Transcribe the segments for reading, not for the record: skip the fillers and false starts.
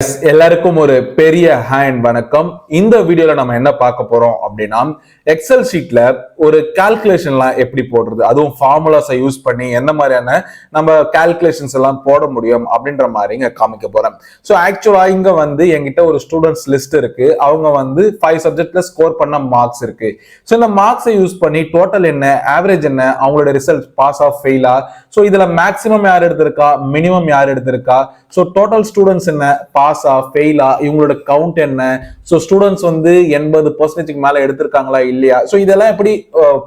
எல்லாருக்கும் ஒரு பெரிய ஹேண்ட் வணக்கம். இந்த வீடியோல நம்ம என்ன பார்க்க போறோம் அப்படின்னா, எக்ஸல் ஷீட்ல ஒரு கால்குலேஷன்லாம் எப்படி போடுறது, அதுவும் ஃபார்முலாஸை யூஸ் பண்ணி எந்த மாதிரியான நம்ம கால்குலேஷன்ஸ் எல்லாம் போட முடியும் அப்படின்ற மாதிரி இங்க காமிக்க போறேன். ஸோ ஆக்சுவலா இங்க என்கிட்ட ஒரு ஸ்டூடெண்ட்ஸ் லிஸ்ட் இருக்கு. அவங்க 5 சப்ஜெக்ட்ல ஸ்கோர் பண்ண மார்க்ஸ் இருக்கு. ஸோ இந்த மார்க்ஸை யூஸ் பண்ணி டோட்டல் என்ன, ஆவரேஜ் என்ன, அவங்களோட ரிசல்ட் பாஸ் ஆஃப் ஃபெயிலா, ஸோ இதுல மேக்ஸிமம் யார் எடுத்திருக்கா, மினிமம் யார் எடுத்திருக்கா, ஸோ டோட்டல் ஸ்டூடெண்ட்ஸ் என்ன, பாஸா ஃபெயிலா, இவங்களோட கவுண்ட் என்ன, சோ ஸ்டூடெண்ட்ஸ் 80% மேல எடுத்திருக்காங்களா இல்லையா, சோ இதெல்லாம் எப்படி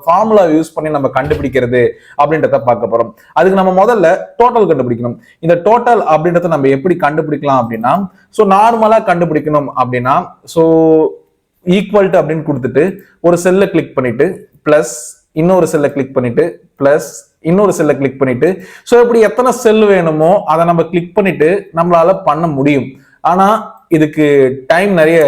ஃபார்முலா யூஸ் பண்ணி நம்ம கண்டுபிடிக்கிறது அப்படின்றத பார்க்க போறோம். அதுக்கு நம்ம முதல்ல டோட்டல் கண்டுபிடிக்கணும். இந்த டோட்டல் அப்படின்றத நம்ம எப்படி கண்டுபிடிக்கலாம் அப்படின்னா, சோ நார்மலா கண்டுபிடிக்கணும் அப்படின்னா, சோ ஈக்குவல் டு அப்படின்னு கொடுத்துட்டு ஒரு செல்ல கிளிக் பண்ணிட்டு பிளஸ் இன்னொரு செல்ல கிளிக் பண்ணிட்டு பிளஸ் இன்னொரு செல்ல கிளிக் பண்ணிட்டு, சோ இப்படி எத்தனை செல் வேணுமோ அதை நம்ம கிளிக் பண்ணிட்டு நம்மளால பண்ண முடியும். ஆனா இதுக்கு டைம் நிறைய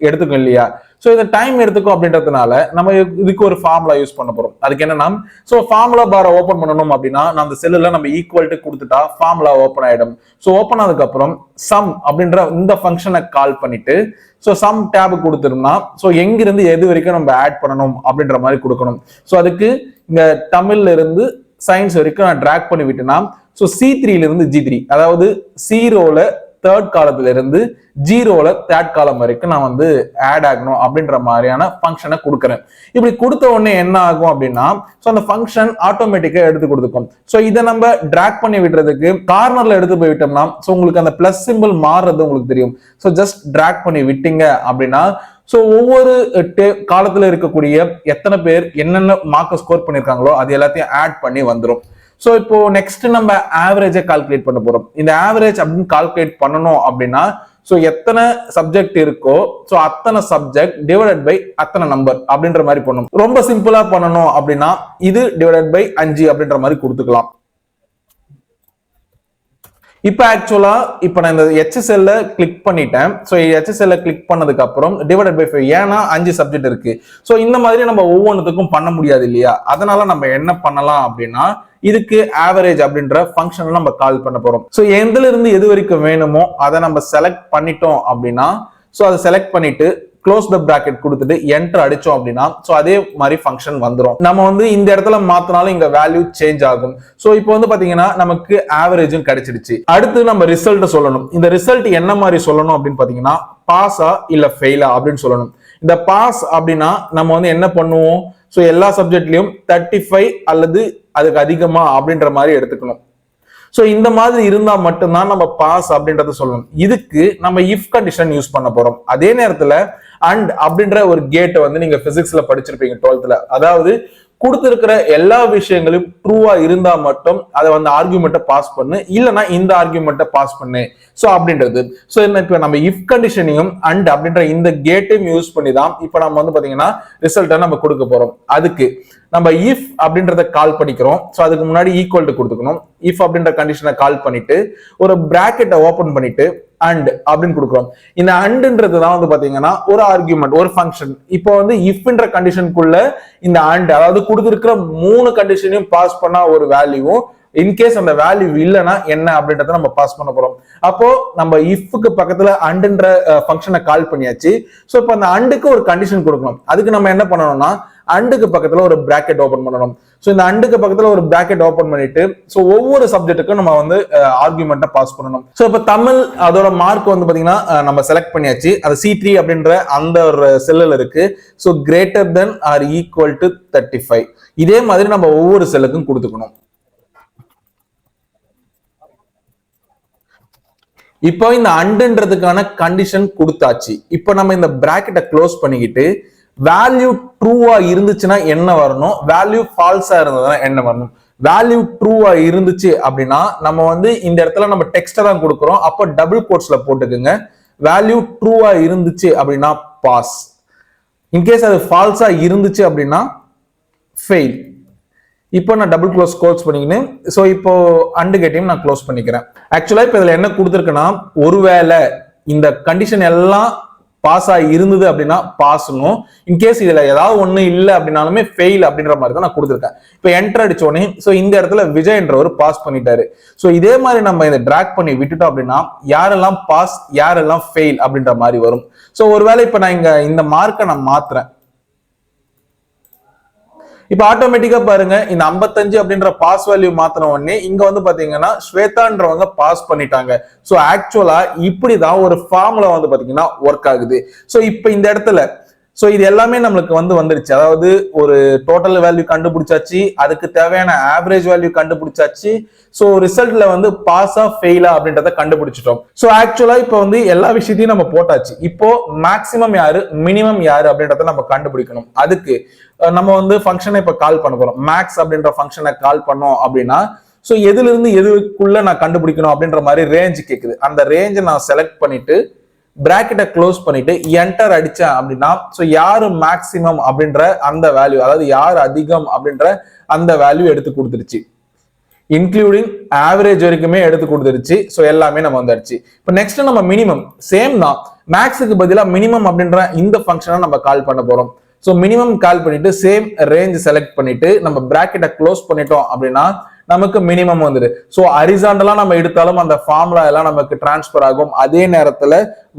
எடுத்துக்கும் இல்லையா, சோ இந்த டைம் எடுத்துக்கும் அப்படின்றதுனால நம்ம இதுக்கு ஒரு ஃபார்முலா யூஸ் பண்ண போறோம். அதுக்கு என்னன்னா, சோ ஃபார்முலா பாரை ஓபன் பண்ணணும் அப்படின்னா அந்த செல்லுல நம்ம ஈக்குவல் டு கொடுத்துட்டா ஃபார்முலா ஓபன் ஆயிடும். சோ ஓபன் ஆனதுக்கு அப்புறம் சம் அப்படின்ற இந்த ஃபங்க்ஷனை கால் பண்ணிட்டு, சோ சம் டேப் கொடுத்துருந்தா, சோ எங்கிருந்து எது வரைக்கும் நம்ம ஆட் பண்ணணும் அப்படின்ற மாதிரி கொடுக்கணும். சோ அதுக்கு இந்த தமிழ்ல இருந்து சயின்ஸ் வரைக்கும் நான் டிராக் பண்ணி விட்டேன்னா, சோ C3ல இருந்து G3, அதாவது 0ல தேர்ட் காலத்துல இருந்து 0ல தேர்ட் காலம் வரைக்கும் நான் ஆட் ஆகணும் அப்படின்ற மாதிரியான ஃபங்க்ஷனை கொடுக்குறேன். இப்படி கொடுத்த உடனே என்ன ஆகும் அப்படின்னா, சோ அந்த ஃபங்க்ஷன் ஆட்டோமேட்டிக்கா எடுத்து கொடுத்துக்கும். சோ இதை நம்ம டிராக் பண்ணி விடுறதுக்கு கார்னர்ல எடுத்து போய் விட்டோம்னா, சோ உங்களுக்கு அந்த பிளஸ் சிம்பிள் மாறுறது உங்களுக்கு தெரியும். சோ ஜஸ்ட் டிராக் பண்ணி விட்டீங்க அப்படின்னா, சோ ஒவ்வொரு காலத்துல இருக்கக்கூடிய எத்தனை பேர் என்னென்ன மார்க் ஸ்கோர் பண்ணிருக்காங்களோ அது எல்லாத்தையும் ஆட் பண்ணி வந்துடும். சோ இப்போ நெக்ஸ்ட் நம்ம ஆவரேஜை கால்குலேட் பண்ண போறோம். இந்த ஆவரேஜ் அப்படின்னு கால்குலேட் பண்ணணும் அப்படின்னா, சோ எத்தனை சப்ஜெக்ட் இருக்கோ சோ அத்தனை சப்ஜெக்ட் டிவைடட் பை அத்தனை நம்பர் அப்படின்ற மாதிரி பண்ணணும். ரொம்ப சிம்பிளா பண்ணணும் அப்படின்னா இது டிவைடட் பை 5 அப்படின்ற மாதிரி கொடுத்துக்கலாம். இப்ப ஆக்சுவலா இப்ப நான் இந்த HSL கிளிக் பண்ணிட்டேன். சோ HSL கிளிக் பண்ணதுக்கு அப்புறம் டிவைடட் பை 5, ஏன்னா 5 சப்ஜெக்ட் இருக்கு. சோ இந்த மாதிரி நம்ம ஒவ்வொன்றுத்துக்கும் பண்ண முடியாது இல்லையா, அதனால நம்ம என்ன பண்ணலாம் அப்படின்னா, இதுக்கு ஆவரேஜ் அப்படின்ற ஃபங்க்ஷன் நம்ம கால் பண்ண போறோம். சோ எதுல இருந்து எது வரைக்கும் வேணுமோ அதை நம்ம செலக்ட் பண்ணிட்டோம் அப்படின்னா, சோ அதை செலக்ட் பண்ணிட்டு க்ளோஸ் த பிராக்கெட் கொடுத்துட்டு என்டர் அடிச்சோம் அப்படின்னா, சோ அதே மாதிரி ஃபங்க்ஷன் வந்துரும். நம்ம இந்த இடத்துல மாத்தினாலும் இங்க வேல்யூ சேஞ்ச் ஆகும். சோ இப்போ பாத்தீங்கன்னா நமக்கு ஆவரேஜும் கிடைச்சிடுச்சு. அடுத்து நம்ம ரிசல்ட் சொல்லணும். இந்த ரிசல்ட் என்ன மாதிரி சொல்லணும் அப்படின்னு பாத்தீங்கன்னா, பாஸா இல்ல ஃபெயிலா அப்படின்னு சொல்லணும். இந்த பாஸ் அப்படின்னா நம்ம என்ன பண்ணுவோம், சோ எல்லா சப்ஜெக்ட்லயும் 35 அல்லது அதுக்கு அதிகமா அப்படின்ற மாதிரி எடுத்துக்கணும். சோ இந்த மாதிரி இருந்தா மட்டும்தான் நம்ம பாஸ் அப்படின்றத சொல்லணும். இதுக்கு நம்ம இஃப் கண்டிஷன் யூஸ் பண்ண போறோம். அதே நேரத்துல அண்ட் அப்படின்ற ஒரு கேட்டை நீங்க பிசிக்ஸ்ல படிச்சிருப்பீங்க 12th. அதாவது கொடுத்திருக்கிற எல்லா விஷயங்களும் ட்ரூவா இருந்தா மட்டும் அதை ஆர்குமெண்ட்டை பாஸ் பண்ணு, இல்லைன்னா இந்த ஆர்குமெண்ட்டை பாஸ் பண்ணு, சோ அப்படின்றது. சோ இப்ப நம்ம இஃப் கண்டிஷனையும் அண்ட் அப்படின்ற இந்த கேட்டையும் யூஸ் பண்ணி தான் இப்ப நம்ம பாத்தீங்கன்னா ரிசல்ட்டை நம்ம கொடுக்க போறோம். அதுக்கு நம்ம இஃப் அப்படின்றத கால் பண்ணிக்கிறோம். சோ அதுக்கு முன்னாடி ஈக்குவல் டு கொடுத்துக்கணும். இஃப் அப்படின்ற கண்டிஷனை கால் பண்ணிட்டு ஒரு பிராக்கெட்டை ஓபன் பண்ணிட்டு அண்ட் அப்படின்னு கொடுக்குறோம். இந்த அண்ட்ன்றது தான் பாத்தீங்கன்னா ஒரு ஆர்குமெண்ட், ஒரு ஃபங்க்ஷன். இப்போ இஃப்ன்ற கண்டிஷனுக்குள்ள இந்த அண்ட், அதாவது கொடுத்திருக்கிற 3 கண்டிஷனையும் பாஸ் பண்ணா ஒரு வேல்யூவும், இன்கேஸ் அந்த வேல்யூ இல்லைன்னா என்ன அப்படின்றத நம்ம பாஸ் பண்ண போறோம். அப்போ நம்ம இஃப்க்கு பக்கத்துல அண்ட்ன்ற ஃபங்க்ஷனை கால் பண்ணியாச்சு. சோ இப்போ அந்த அண்டுக்கு ஒரு கண்டிஷன் கொடுக்கணும். அதுக்கு நம்ம என்ன பண்ணணும்னா, அண்டுக்கு பக்கத்துல ஒரு பிராக்கெட் ஓபன் பண்ணணும். சோ இந்த அண்டுக்கு பக்கத்துல ஒரு பிராக்கெட் ஓபன் பண்ணிட்டு, சோ ஒவ்வொரு சப்ஜெக்ட்டுக்கும் நம்ம ஆர்குமெண்ட்டை பாஸ் பண்ணணும். சோ இப்ப தமிழ் அதோட மார்க் பாத்தீங்கன்னா நம்ம செலக்ட் பண்ணியாச்சு. அது C3 அப்படின்ற அந்த ஒரு செல்லுல இருக்கு. So greater than or equal to 35. இதே மாதிரி நம்ம ஒவ்வொரு செல்லுக்கும் கொடுத்துக்கணும். இப்போ இந்த அண்டுன்றதுக்கான கண்டிஷன் கொடுத்தாச்சு. இப்போ நம்ம இந்த பிராக்கெட்டை க்ளோஸ் பண்ணிக்கிட்டு வேல்யூ ட்ரூவா இருந்துச்சுன்னா என்ன வரணும், வேல்யூ ஃபால்ஸா இருந்ததுன்னா என்ன வரணும். வேல்யூ ட்ரூவா இருந்துச்சு அப்படின்னா நம்ம இந்த இடத்துல நம்ம டெக்ஸ்ட தான் கொடுக்குறோம். அப்போ டபுள் கோட்ஸ்ல போட்டுக்குங்க. வேல்யூ ட்ரூவா இருந்துச்சு அப்படின்னா பாஸ், இன்கேஸ் அது ஃபால்ஸா இருந்துச்சு அப்படின்னா ஃபெயில். இப்போ நான் டபுள் க்ளோஸ் கோட்ஸ் பண்ணிக்கினேன். ஸோ இப்போ அண்டு கேட்டையும் நான் க்ளோஸ் பண்ணிக்கிறேன். ஆக்சுவலா இப்போ இதுல என்ன கொடுத்துருக்குன்னா, ஒருவேளை இந்த கண்டிஷன் எல்லாம் பாஸ் ஆகி இருந்தது அப்படின்னா பாஸ்னும், இன்கேஸ் இதுல ஏதாவது ஒண்ணு இல்லை அப்படின்னாலுமே ஃபெயில் அப்படின்ற மாதிரி தான் நான் கொடுத்துருக்கேன். இப்போ என்டர் அடிச்சோடனே ஸோ இந்த இடத்துல விஜய்ன்றவர் பாஸ் பண்ணிட்டாரு. ஸோ இதே மாதிரி நம்ம இதை டிராக் பண்ணி விட்டுட்டோம் அப்படின்னா யாரெல்லாம் பாஸ் யாரெல்லாம் ஃபெயில் அப்படின்ற மாதிரி வரும். ஸோ ஒருவேளை இப்போ நான் இங்க இந்த மார்க்கை நான் மாத்துறேன். இப்ப ஆட்டோமேட்டிக்கா பாருங்க இந்த 55 அப்படின்ற பாஸ் வேல்யூ மாத்தின உடனே இங்க வந்து பாத்தீங்கன்னா ஸ்வேதான்றவங்க பாஸ் பண்ணிட்டாங்க. சோ ஆக்சுவலா இப்படிதான் ஒரு ஃபார்முலா வந்து பாத்தீங்கன்னா ஒர்க் ஆகுது. சோ இப்ப இந்த இடத்துல சோ இது எல்லாமே நம்மளுக்கு வந்துருச்சு. அதாவது ஒரு டோட்டல் வேல்யூ கண்டுபிடிச்சாச்சு, அதுக்கு தேவையான ஆவரேஜ் வேல்யூ கண்டுபிடிச்சாச்சு. சோ ரிசல்ட்ல வந்து பாஸா ஃபெயிலா அப்படின்றத கண்டுபிடிச்சிட்டோம். சோ ஆக்சுவலா இப்ப வந்து எல்லா விஷயத்தையும் நம்ம போட்டாச்சு. இப்போ மேக்சிமம் யாரு மினிமம் யாரு அப்படின்றத நம்ம கண்டுபிடிக்கணும். அதுக்கு நம்ம வந்து ஃபங்க்ஷனை இப்ப கால் பண்ண போறோம். மேக்ஸ் அப்படின்ற ஃபங்க்ஷனை கால் பண்ணோம் அப்படின்னா சோ எதுல இருந்து எதுக்குள்ள நான் கண்டுபிடிக்கணும் அப்படின்ற மாதிரி ரேஞ்ச் கேக்குது. அந்த ரேஞ்சை நான் செலக்ட் பண்ணிட்டு பிராக்கெட்டை க்ளோஸ் பண்ணிட்டு என்டர் அடிச்சேன் அப்படின்னா சோ யாரு மேக்சிமம் அப்படின்ற அந்த வேல்யூ, அதாவது யார் அதிகம் அப்படின்ற அந்த வேல்யூ எடுத்து கொடுத்துருச்சு. இன்க்ளூடிங் ஆவரேஜ் வரைக்குமே எடுத்து கொடுத்துருச்சு. ஸோ எல்லாமே நம்ம வந்துடுச்சு. இப்போ நெக்ஸ்ட் நம்ம மினிமம் சேம் தான். மேக்ஸுக்கு பதிலாக மினிமம் அப்படின்ற இந்த ஃபங்க்ஷனை நம்ம கால் பண்ண போறோம். ஸோ மினிமம் கால் பண்ணிட்டு சேம் ரேஞ்ச் செலக்ட் பண்ணிட்டு நம்ம பிராக்கெட்டை க்ளோஸ் பண்ணிட்டோம் அப்படின்னா நமக்கு மினிமம் வந்துடு. ஸோ ஹரிசாண்டலா நம்ம எடுத்தாலும் அந்த ஃபார்முலா எல்லாம் நமக்கு டிரான்ஸ்பர் ஆகும். அதே நேரத்துல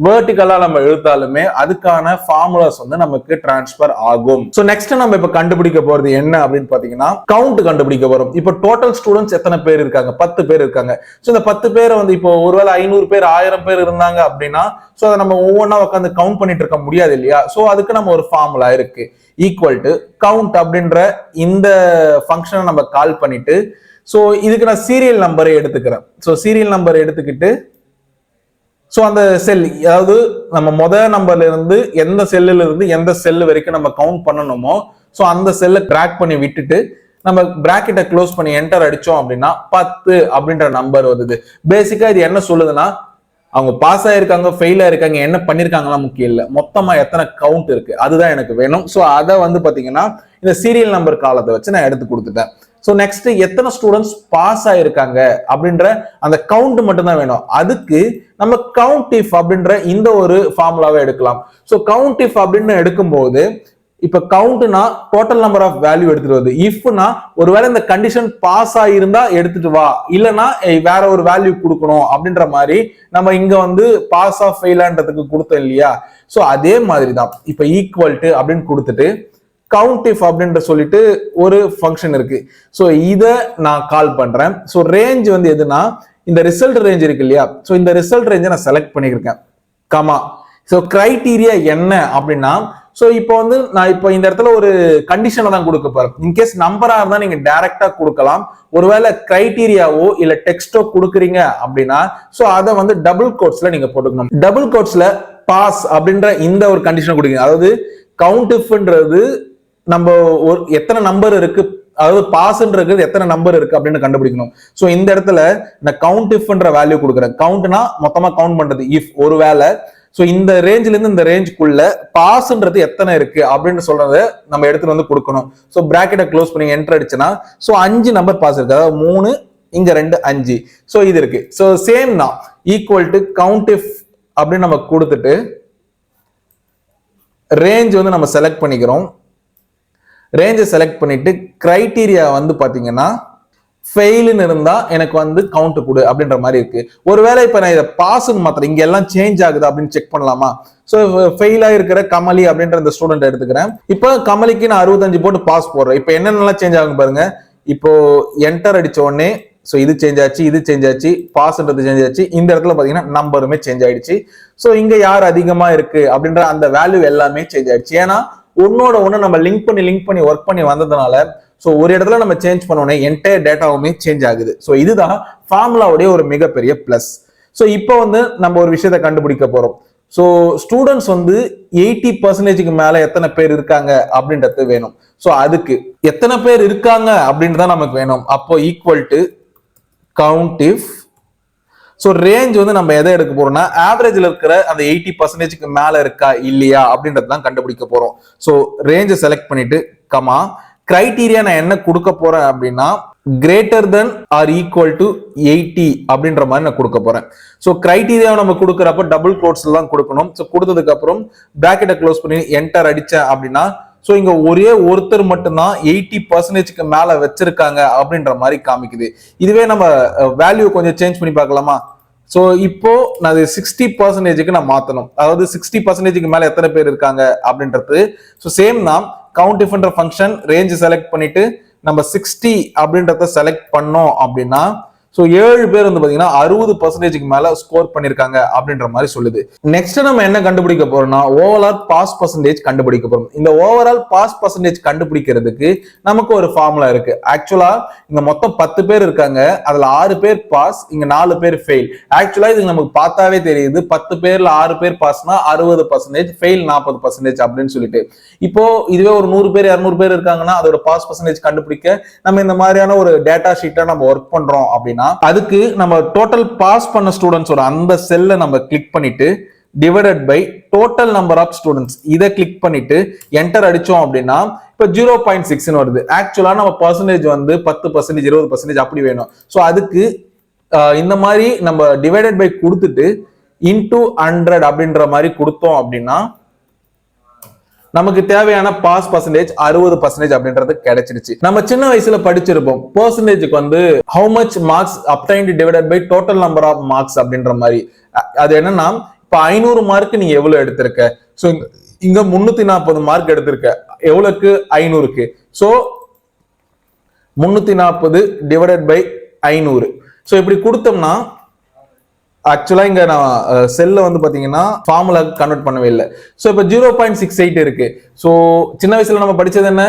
வெர்டிகலா நம்ம எடுத்தாலுமே அதுக்கான ஃபார்முலாஸ் வந்து நமக்கு டிரான்ஸ்பர் ஆகும். ஸோ நெக்ஸ்ட் நம்ம இப்ப கண்டுபிடிக்க போறது என்ன அப்படின்னு பாத்தீங்கன்னா கவுண்ட் கண்டுபிடிக்க வரும். இப்போ டோட்டல் ஸ்டூடெண்ட்ஸ் எத்தனை பேர் இருக்காங்க? 10 பேர் இருக்காங்க. ஸோ இந்த 10 பேரை வந்து இப்போ ஒருவேளை 500 பேர் 1000 பேர் இருந்தாங்க அப்படின்னா ஸோ அதை நம்ம ஒவ்வொன்றா உட்காந்து கவுண்ட் பண்ணிட்டு இருக்க முடியாது இல்லையா? ஸோ அதுக்கு நம்ம ஒரு ஃபார்முலா இருக்கு. ஈக்குவல் டு கவுண்ட் அப்படின்ற இந்த ஃபங்க்ஷனை நம்ம கால் பண்ணிட்டு ஸோ இதுக்கு நான் சீரியல் நம்பரை எடுத்துக்கிறேன். ஸோ சீரியல் நம்பர் எடுத்துக்கிட்டு ஸோ அந்த செல், அதாவது நம்ம முதல் நம்பர்ல இருந்து எந்த செல்லுல இருந்து எந்த செல்லு வரைக்கும் நம்ம கவுண்ட் பண்ணணுமோ ஸோ அந்த செல்லை ட்ராக் பண்ணி விட்டுட்டு நம்ம பிராக்கெட்டை க்ளோஸ் பண்ணி என்டர் அடிச்சோம் அப்படின்னா 10 அப்படின்ற நம்பர் வருது. பேசிக்கா இது என்ன சொல்லுதுன்னா அவங்க பாஸ் ஆயிருக்காங்க ஃபெயில் ஆயிருக்காங்க என்ன பண்ணிருக்காங்கலாம் முக்கியம் இல்லை, மொத்தமா எத்தனை கவுண்ட் இருக்கு அதுதான் எனக்கு வேணும். ஸோ அதை வந்து பாத்தீங்கன்னா இந்த சீரியல் நம்பர் காலத்தை வச்சு நான் எடுத்து கொடுத்துட்டேன். ஸோ நெக்ஸ்ட் எத்தனை ஸ்டூடெண்ட்ஸ் பாஸ் ஆயிருக்காங்க அப்படின்ற அந்த கவுண்ட் மட்டும் தான் வேணும். அதுக்கு நம்ம கவுண்ட் இஃப் அப்படின்ற இந்த ஒரு ஃபார்முலாவை எடுக்கலாம். ஸோ கவுண்ட் இஃப் அப்படின்னு எடுக்கும்போது இப்ப கவுண்ட்னா டோட்டல் நம்பர் ஆஃப் வேல்யூ எடுத்துட்டு வருது. இஃப்னா ஒருவேளை இந்த கண்டிஷன் பாஸ் ஆயிருந்தா எடுத்துட்டு வா, இல்லைன்னா வேற ஒரு வேல்யூ கொடுக்கணும் அப்படின்ற மாதிரி நம்ம இங்க வந்து பாஸ் ஆஃப் ஃபெயிலான்றதுக்கு கொடுத்தோம் இல்லையா? ஸோ அதே மாதிரி தான் இப்ப ஈக்குவல் டு அப்படின்னு கொடுத்துட்டு கவுண்ட் இஃப் அப்படின்ற சொல்லிட்டு ஒரு ஃபங்க்ஷன் இருக்கு. ஸோ இதை நான் கால் பண்றேன். ஸோ ரேஞ்ச் வந்து எதுனா இந்த ரிசல்ட் ரேஞ்ச் இருக்கு இல்லையா? ஸோ இந்த ரிசல்ட் ரேஞ்சை நான் செலக்ட் பண்ணியிருக்கேன். கமா ஸோ கிரைட்டீரியா என்ன அப்படின்னா ஸோ இப்போ வந்து நான் இப்போ இந்த இடத்துல ஒரு கண்டிஷனை தான் கொடுக்க போறேன். இன்கேஸ் நம்பரா இருந்தா நீங்க டைரக்டா கொடுக்கலாம். ஒருவேளை கிரைட்டீரியாவோ இல்ல டெக்ஸ்டோ கொடுக்குறீங்க அப்படின்னா ஸோ அதை வந்து டபுள் கோட்ஸ்ல நீங்க போட்டுக்கணும். டபுள் கோட்ஸ்ல பாஸ் அப்படின்ற இந்த ஒரு கண்டிஷனை கொடுக்குறீங்க. அதாவது கவுண்ட் இஃப்ன்றது நம்ம ஒரு எத்தனை நம்பர் இருக்கு, அதாவது பாஸ்ன்றது எத்தனை நம்பர் இருக்கு அப்படின்னு கண்டுபிடிக்கணும். ஸோ இந்த இடத்துல நான் கவுண்ட் இஃப்ன்ற வேல்யூ கொடுக்குறேன். கவுண்ட்னா மொத்தமா கவுண்ட் பண்றது. இஃப் ஒருவேளை ஸோ இந்த ரேஞ்சில இருந்து இந்த ரேஞ்சுக்குள்ள பாஸ்ன்றது எத்தனை இருக்கு அப்படின்னு சொல்றதை நம்ம எடுத்துட்டு வந்து கொடுக்கணும். ஸோ பிராக்கெட்டை க்ளோஸ் பண்ணி என்டர் அடிச்சுன்னா ஸோ 5 நம்பர் பாஸ் இருக்கு, அதாவது 3 இங்க 2 5. ஸோ இது இருக்கு. ஸோ சேம் தான் ஈக்குவல் டு கவுண்ட் இஃப் அப்படின்னு நம்ம கொடுத்துட்டு ரேஞ்ச் வந்து நம்ம செலக்ட் பண்ணிக்கிறோம். ரேஞ்சை செலக்ட் பண்ணிட்டு கிரைட்டீரியா வந்து பாத்தீங்கன்னா ஃபெயில்னு இருந்தா எனக்கு வந்து கவுண்ட் கொடு அப்படின்ற மாதிரி இருக்கு. ஒருவேளை இப்ப நான் இதை பாஸ்ன்னு மாத்திரம் இங்க எல்லாம் சேஞ்ச் ஆகுது அப்படின்னு செக் பண்ணலாமா? ஸோ ஃபெயிலா இருக்கிற கமலி அப்படின்ற இந்த ஸ்டூடெண்ட் எடுத்துக்கிறேன். இப்போ கமலிக்கு நான் 65 போட்டு பாஸ் போடுறேன். இப்போ என்னென்னலாம் சேஞ்ச் ஆகும் பாருங்க. இப்போ என்டர் அடிச்ச உடனே ஸோ இது சேஞ்ச் ஆச்சு, இது சேஞ்ச் ஆச்சு, பாஸ்ன்றது சேஞ்ச் ஆச்சு. இந்த இடத்துல பாத்தீங்கன்னா நம்பருமே சேஞ்ச் ஆயிடுச்சு. ஸோ இங்க யார் அதிகமா இருக்கு அப்படின்ற அந்த வேல்யூ எல்லாமே சேஞ்ச் ஆயிடுச்சு. ஏன்னா ஒன்னோட ஒன்று நம்ம லிங்க் பண்ணி ஒர்க் பண்ணி வந்ததுனால ஸோ ஒரு இடத்துல நம்ம சேஞ்ச் பண்ணோன்னே என்டையர் டேட்டாவுமே சேஞ்ச் ஆகுது. ஸோ இதுதான் ஃபார்முலாவுடைய ஒரு மிகப்பெரிய பிளஸ். ஸோ இப்போ வந்து நம்ம ஒரு விஷயத்தை கண்டுபிடிக்க போறோம். ஸோ ஸ்டூடெண்ட்ஸ் வந்து 80% மேல எத்தனை பேர் இருக்காங்க அப்படின்றது வேணும். ஸோ அதுக்கு எத்தனை பேர் இருக்காங்க அப்படின்னு தான் நமக்கு வேணும். அப்போ equal to count if so range வந்து நம்ம எதை எடுக்க போறோம்னா ஆவரேஜ்ல இருக்கிற அந்த 80% மேல இருக்கா இல்லையா அப்படின்றது தான் கண்டுபிடிக்க போறோம். ஸோ ரேஞ்சை செலக்ட் பண்ணிட்டு கமா கிரைட்டீரியா நான் என்ன கொடுக்க போறேன் அப்படின்னா greater than or equal to 80 அப்படின்ற மாதிரி நான் கொடுக்க போறேன். ஸோ கிரைட்டீரியா நம்ம கொடுக்குறப்ப டபுள் கோட்ஸ்ல தான் கொடுக்கணும். ஸோ கொடுத்ததுக்கு அப்புறம் பிராக்கெட்டை க்ளோஸ் பண்ணி என்டர் அடிச்சேன் அப்படின்னா ஸோ இங்க ஒரே ஒருத்தர் மட்டும்தான் 80% மேல வச்சிருக்காங்க அப்படின்ற மாதிரி காமிக்குது. இதுவே நம்ம வேல்யூ கொஞ்சம் சேஞ்ச் பண்ணி பார்க்கலாமா? ஸோ இப்போ நான் 60%க்கு நான் மாத்தணும். அதாவது 60%க்கு மேல எத்தனை பேர் இருக்காங்க அப்படின்றது. ஸோ சேம் தான் கவுண்ட் இஃப்ன்ற ஃபங்க்ஷன் ரேஞ்ச் செலக்ட் பண்ணிட்டு நம்ம 60 அப்படின்றத செலக்ட் பண்ணோம் அப்படின்னா ஸோ 7 பேர் வந்து பாத்தீங்கன்னா 60%க்கு மேல ஸ்கோர் பண்ணிருக்காங்க அப்படின்ற மாதிரி சொல்லுது. நெக்ஸ்ட் நம்ம என்ன கண்டுபிடிக்க போறோம்னா ஓவரால் பாஸ் பர்சன்டேஜ் கண்டுபிடிக்க போறோம். இந்த ஓவரால் பாஸ் பர்சன்டேஜ் கண்டுபிடிக்கிறதுக்கு நமக்கு ஒரு ஃபார்முலா இருக்கு. ஆக்சுவலா இங்க மொத்தம் 10 பேர் இருக்காங்க, அதுல 6 பேர் பாஸ், இங்க 4 பேர் ஃபெயில். ஆக்சுவலா இது நமக்கு பார்த்தாவே தெரியுது 10 பேர்ல 6 பேர் பாஸ்னா 60%, ஃபெயில் 40% அப்படின்னு சொல்லிட்டு. இப்போ இதுவே ஒரு 100 பேர் 200 பேர் இருக்காங்கன்னா அதோட பாஸ் பர்சன்டேஜ் கண்டுபிடிக்க நம்ம இந்த மாதிரியான ஒரு டேட்டா ஷீட்டை நம்ம ஒர்க் பண்றோம் அப்படின்னா அதுக்கு நம்ம டோட்டல் பாஸ் பண்ண ஸ்டூடெண்ட்ஸோட அந்த செல்லை நம்ம கிளிக் பண்ணிட்டு divided by total number of students இதை கிளிக் பண்ணிட்டு என்டர் அடிச்சோம் அப்படின்னா இப்ப 0.6 வருது. ஆக்சுவலா நம்ம பர்சன்டேஜ் வந்து 10%, 20% அப்படி வேணும். ஸோ அதுக்கு இந்த மாதிரி நம்ம டிவைடட் பை கொடுத்துட்டு இன்டூ 100 அப்படின்ற மாதிரி கொடுத்தோம் அப்படின்னா நமக்கு தேவையான பாஸ் பர்சன்டேஜ் 60% அப்படின்றது கிடைச்சிருச்சு. நம்ம சின்ன வயசுல படிச்சிருப்போம் பர்சன்டேஜுக்கு வந்து how much marks obtained divided by total number of marks அப்படின்ற மாதிரி. அது என்னன்னா இப்ப 500 மார்க் நீங்க எவ்வளவு எடுத்திருக்க, சோ இங்க 340 மார்க் எடுத்திருக்க, எவ்வளவுக்கு 500க்கு. So 340 divided by 500. சோ இப்படி கொடுத்தோம்னா ஆக்சுவலா இங்க நான் செல்ல வந்து பாத்தீங்கன்னா ஃபார்முலா கன்வெர்ட் பண்ணவே இல்லை. சோ இப்ப 0.68 இருக்கு. சோ சின்ன வயசுல நம்ம படிச்சது என்ன,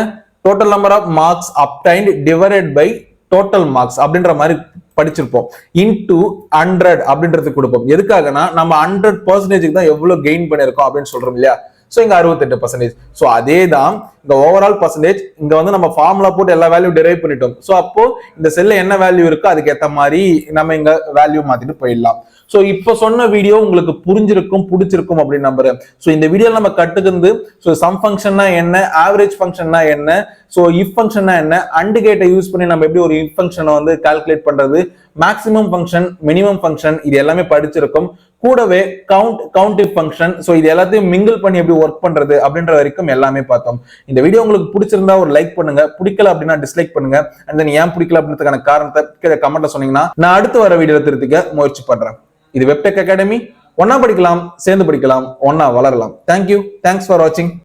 total number of marks obtained divided by total marks அப்படின்ற மாதிரி படிச்சிருப்போம். இன்டூ 100 அப்படின்றது கொடுப்போம். எதுக்காகனா நம்ம 100% தான் எவ்வளவு கெயின் பண்ணிருக்கோம் அப்படின்னு சொல்றோம் இல்லையா. சோ இங்க 68%. சோ அதே தான் இந்த ஓவரால் பர்சன்டேஜ் இங்க வந்து நம்ம ஃபார்முலா போட்டு எல்லா வேல்யூ டெரைவ் பண்ணிட்டோம். சோ அப்போ இந்த செல்ல என்ன வேல்யூ இருக்கோ அதுக்கு ஏத்த மாதிரி நம்ம இங்க வேல்யூ மாத்திட்டு போயிடலாம். சோ இப்போ சொன்ன வீடியோ உங்களுக்கு புரிஞ்சிருக்கும், பிடிச்சிருக்கும் அப்படின்னு நம்புறேன். சோ இந்த வீடியோ நம்ம கட்டுக்கிறது சோ சம் ஃபங்க்ஷன்னா என்ன, ஆவரேஜ் ஃபங்க்ஷன்னா என்ன, சோ இஃப் ஃபங்க்ஷன்னா என்ன, அண்ட் கேட்டை யூஸ் பண்ணி நம்ம எப்படி ஒரு இஃப் ஃபங்க்ஷனை வந்து கால்குலேட் பண்றது, மேக்ஸிமம் ஃபங்க்ஷன், மினிமம் ஃபங்க்ஷன், இது எல்லாமே படிச்சிருக்கும். கூடவே கவுண்ட் இஃப் ஃபங்க்ஷன், சோ இது எல்லாத்தையும் மிங்கிள் பண்ணி எப்படி ஒர்க் பண்றது அப்படின்ற வரைக்கும் எல்லாமே பார்த்தோம். இந்த வீடியோ உங்களுக்கு பிடிச்சிருந்தா ஒரு லைக் பண்ணுங்க, பிடிக்கல அப்படின்னா டிஸ்லைக் பண்ணுங்க. அண்ட் தென் ஏன் பிடிக்கல அப்படின்றதுக்கான காரணத்தை கீழே கமெண்ட்ல சொன்னீங்கன்னா நான் அடுத்து வர வீடியோ திருத்திக்க முயற்சி பண்றேன். இது வெப்டெக் அகாடமி. ஒன்னா படிக்கலாம், சேர்ந்து படிக்கலாம், ஒன்னா வளரலாம். தேங்க்யூ, தேங்க்ஸ் ஃபார் வாட்சிங்.